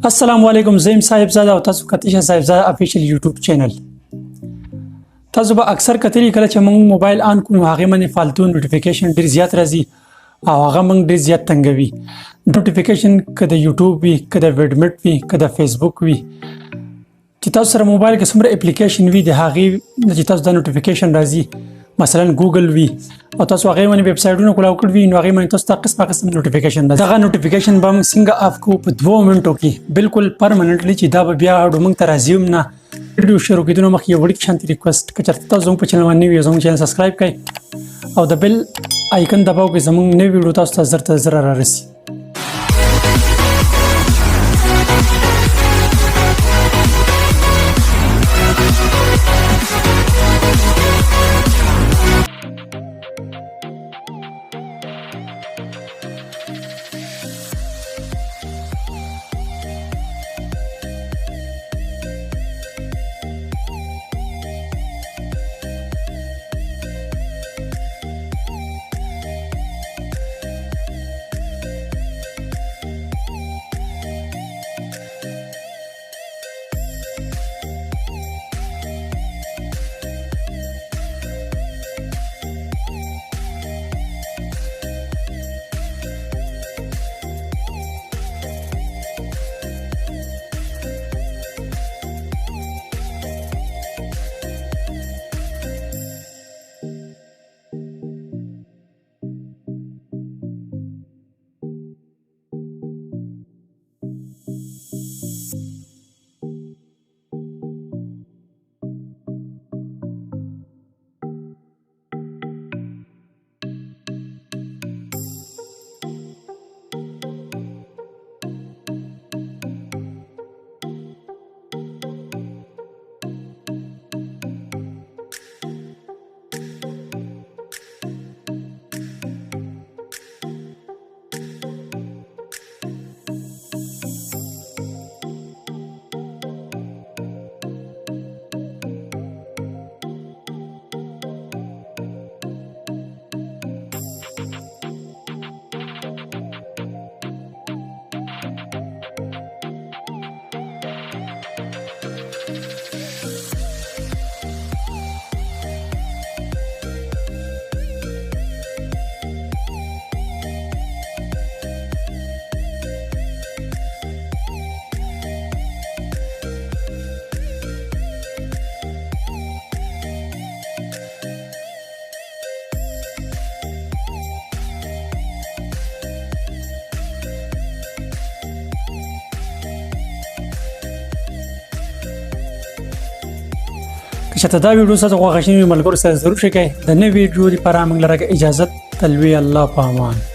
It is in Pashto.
السلام علیکم زم صاحب زاده او تاسو کتیشه صاحب زاده افیشل یوټیوب چینل تاسو به اکثر کتلی کله چې موږ موبایل آن کوو هغه باندې فالتو نوټیفیکیشن ډیر زیات راځي او هغه موږ ډیر زیات تنګوي نوټیفیکیشن کده یوټیوب وي کده ویډمټ وي کده فیسبوک وي چې تاسو سره موبایل کې څومره اپلیکیشن وي د هغه چې تاسو د نوټیفیکیشن راځي مثلا ګوګل وي او تاسو هغه باندې ویب سټایټونه کولاو کړی وي نو هغه باندې تاسو ته قسم نوټیفیکیشن راځي دا نوټیفیکیشن به موږ څنګه اف کو په 2 منټو کې بالکل پرمننټلی چې دا بیا اډو موږ ته راځي نه ویډیو شروع کیدو مخکې یو وړي شانتي ریکوست کچته تاسو زموږ په چینل باندې وي زموږ چینل سبسکرایب کړئ او د بیل آیکن دباو کې زموږ نوې ویډیو تاسو ته زر ته زر را رسي چې دا ویډیو سره غوښښنی ملګرو سره ضرور شي کې د نوې ویډیو لپاره موږ لره اجازه تلوي الله په امان